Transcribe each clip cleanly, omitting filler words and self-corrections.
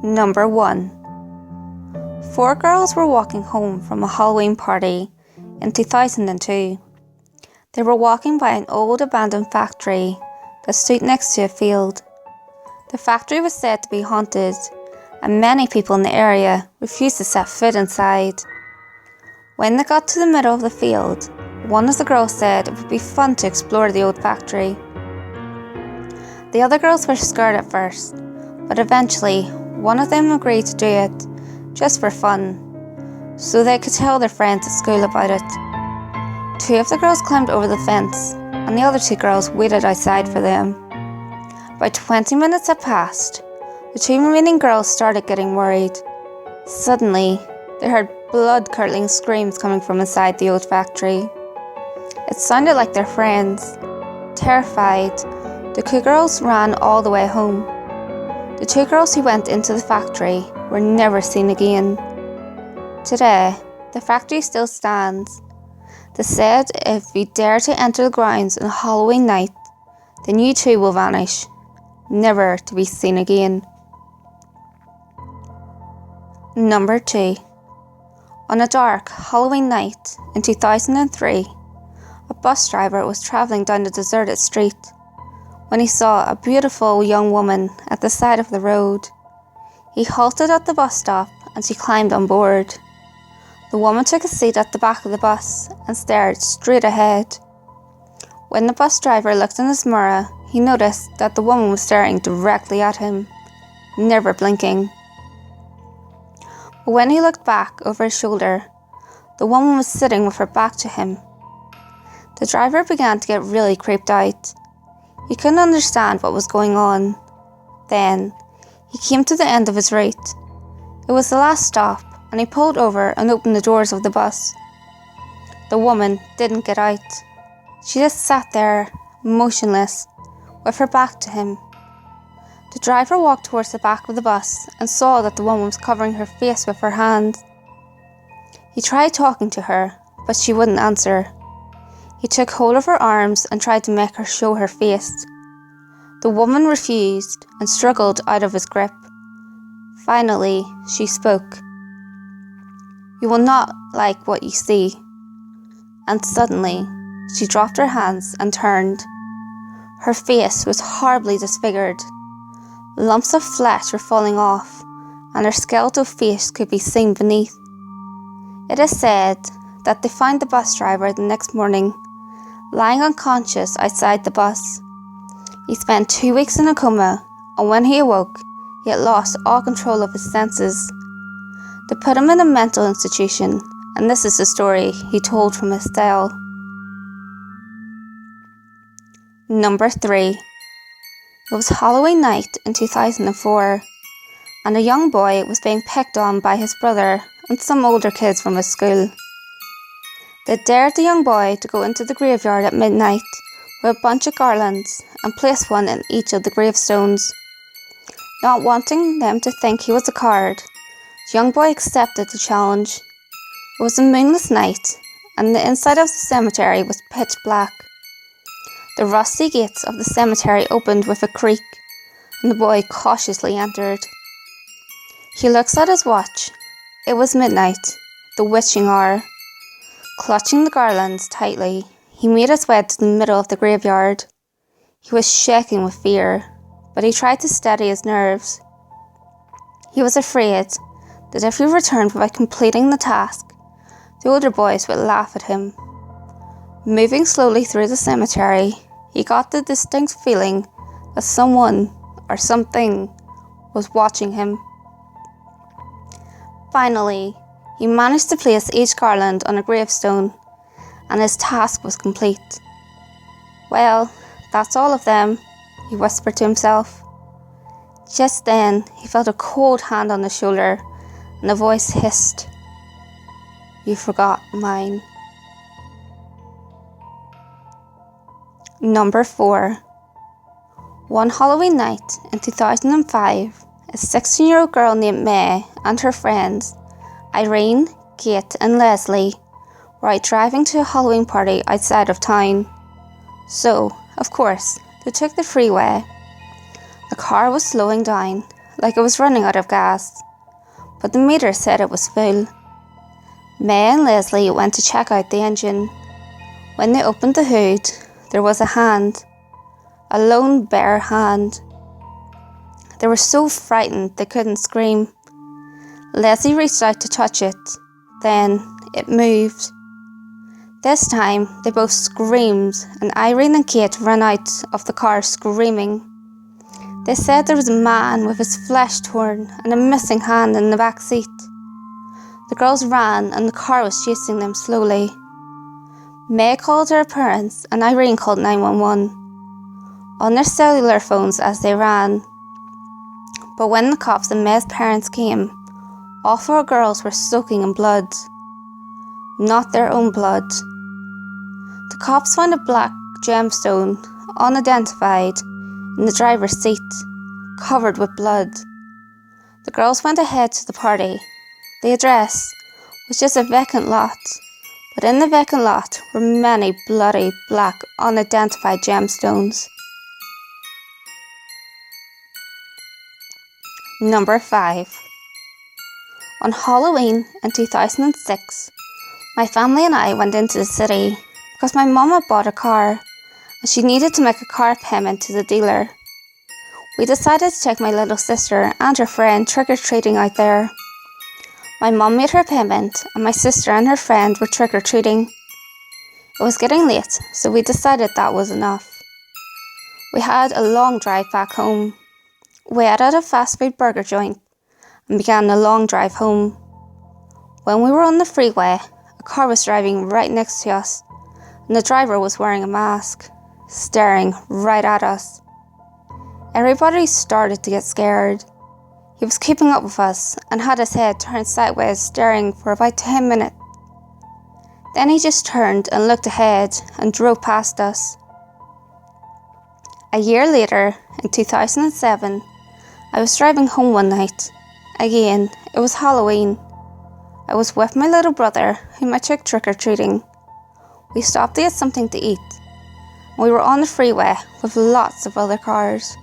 Number 1. 4 girls were walking home from a Halloween party in 2002. They were walking by an old abandoned factory that stood next to a field. The factory was said to be haunted, and many people in the area refused to set foot inside. When they got to the middle of the field, one of the girls said it would be fun to explore the old factory. The other girls were scared at first, but eventually one of them agreed to do it, just for fun, so they could tell their friends at school about it. 2 of the girls climbed over the fence, and the other 2 girls waited outside for them. About 20 minutes had passed. The 2 remaining girls started getting worried. Suddenly, they heard blood-curdling screams coming from inside the old factory. It sounded like their friends. Terrified, the 2 girls ran all the way home. The 2 girls who went into the factory were never seen again. Today, the factory still stands. They said if you dare to enter the grounds on Halloween night, then you too will vanish, never to be seen again. Number 2. On a dark Halloween night in 2003, a bus driver was travelling down a deserted street when he saw a beautiful young woman at the side of the road. He halted at the bus stop and she climbed on board. The woman took a seat at the back of the bus and stared straight ahead. When the bus driver looked in his mirror, he noticed that the woman was staring directly at him, never blinking. But when he looked back over his shoulder, the woman was sitting with her back to him. The driver began to get really creeped out. He couldn't understand what was going on. Then, he came to the end of his route. It was the last stop, and he pulled over and opened the doors of the bus. The woman didn't get out. She just sat there, motionless, with her back to him. The driver walked towards the back of the bus and saw that the woman was covering her face with her hand. He tried talking to her, but she wouldn't answer. He took hold of her arms and tried to make her show her face. The woman refused and struggled out of his grip. Finally, she spoke. "You will not like what you see." And suddenly, she dropped her hands and turned. Her face was horribly disfigured. Lumps of flesh were falling off, and her skeletal face could be seen beneath. It is said that they found the bus driver the next morning, lying unconscious outside the bus. He spent 2 weeks in a coma, and when he awoke, he had lost all control of his senses. They put him in a mental institution, and this is the story he told from his cell. Number 3. It was Halloween night in 2004, and a young boy was being picked on by his brother and some older kids from his school. They dared the young boy to go into the graveyard at midnight with a bunch of garlands and place one in each of the gravestones. Not wanting them to think he was a coward, the young boy accepted the challenge. It was a moonless night, and the inside of the cemetery was pitch black. The rusty gates of the cemetery opened with a creak, and the boy cautiously entered. He looks at his watch. It was midnight, the witching hour. Clutching the garlands tightly, he made his way to the middle of the graveyard. He was shaking with fear, but he tried to steady his nerves. He was afraid that if he returned without completing the task, the older boys would laugh at him. Moving slowly through the cemetery, he got the distinct feeling that someone or something was watching him. Finally, he managed to place each garland on a gravestone, and his task was complete. "Well, that's all of them," he whispered to himself. Just then, he felt a cold hand on his shoulder, and a voice hissed, "You forgot mine." Number 4. One Halloween night in 2005, a 16-year-old girl named May and her friends, Irene, Kate and Leslie, were out driving to a Halloween party outside of town. So, of course, they took the freeway. The car was slowing down, like it was running out of gas, but the meter said it was full. May and Leslie went to check out the engine. When they opened the hood, there was a hand, a lone bare hand. They were so frightened they couldn't scream. Leslie reached out to touch it. Then it moved. This time they both screamed, and Irene and Kate ran out of the car screaming. They said there was a man with his flesh torn and a missing hand in the back seat. The girls ran and the car was chasing them slowly. May called her parents and Irene called 911 on their cellular phones as they ran. But when the cops and May's parents came, all four girls were soaking in blood. Not their own blood. The cops found a black gemstone, unidentified, in the driver's seat, covered with blood. The girls went ahead to the party. The address was just a vacant lot, but in the vacant lot were many bloody, black, unidentified gemstones. Number 5. On Halloween in 2006, my family and I went into the city because my mum had bought a car and she needed to make a car payment to the dealer. We decided to take my little sister and her friend trick-or-treating out there. My mum made her payment and my sister and her friend were trick-or-treating. It was getting late, so we decided that was enough. We had a long drive back home. We ate at a fast food burger joint and began the long drive home. When we were on the freeway, a car was driving right next to us, and the driver was wearing a mask, staring right at us. Everybody started to get scared. He was keeping up with us and had his head turned sideways, staring for about 10 minutes. Then he just turned and looked ahead and drove past us. A year later, in 2007, I was driving home one night. Again, it was Halloween. I was with my little brother, whom I took trick-or-treating. We stopped to get something to eat. We were on the freeway with lots of other cars.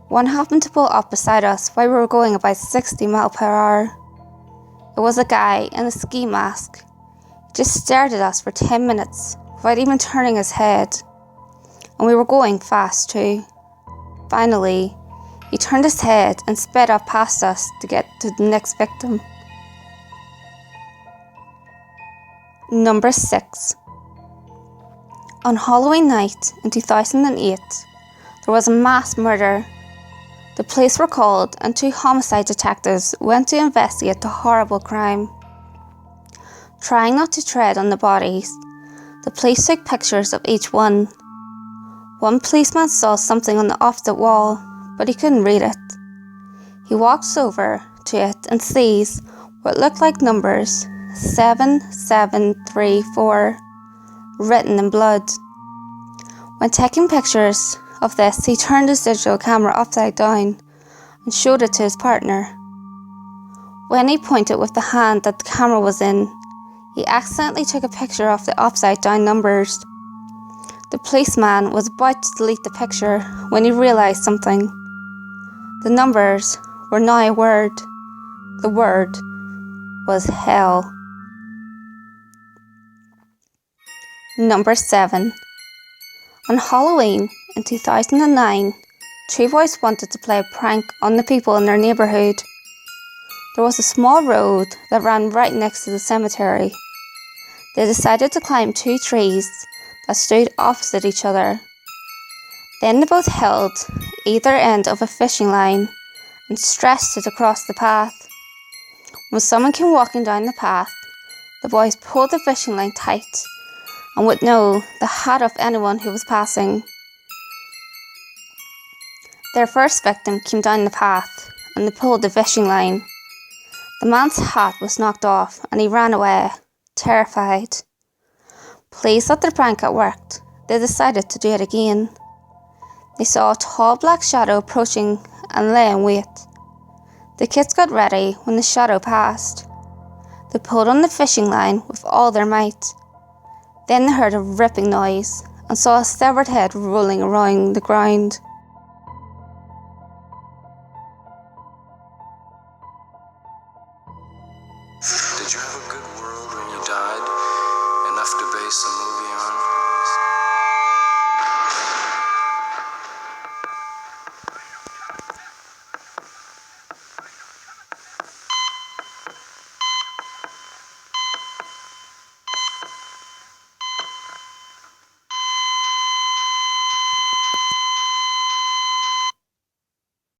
One happened to pull up beside us while we were going about 60 miles per hour. It was a guy in a ski mask. He just stared at us for 10 minutes without even turning his head. And we were going fast too. Finally, he turned his head and sped up past us to get to the next victim. Number 6. On Halloween night in 2008, there was a mass murder. The police were called and 2 homicide detectives went to investigate the horrible crime. Trying not to tread on the bodies, the police took pictures of each one. One policeman saw something on the opposite wall, but he couldn't read it. He walks over to it and sees what looked like numbers 7734 written in blood. When taking pictures of this, he turned his digital camera upside down and showed it to his partner. When he pointed with the hand that the camera was in, he accidentally took a picture of the upside down numbers. The policeman was about to delete the picture when he realised something. The numbers were now a word. The word was hell. Number 7. On Halloween in 2009, 2 boys wanted to play a prank on the people in their neighbourhood. There was a small road that ran right next to the cemetery. They decided to climb 2 trees that stood opposite each other. Then they both held either end of a fishing line and stretched it across the path. When someone came walking down the path, the boys pulled the fishing line tight and would know the hat of anyone who was passing. Their first victim came down the path and they pulled the fishing line. The man's hat was knocked off and he ran away, terrified. Pleased that their prank had worked, they decided to do it again. They saw a tall black shadow approaching and lay in wait. The kids got ready when the shadow passed. They pulled on the fishing line with all their might. Then they heard a ripping noise and saw a severed head rolling around the ground. a movie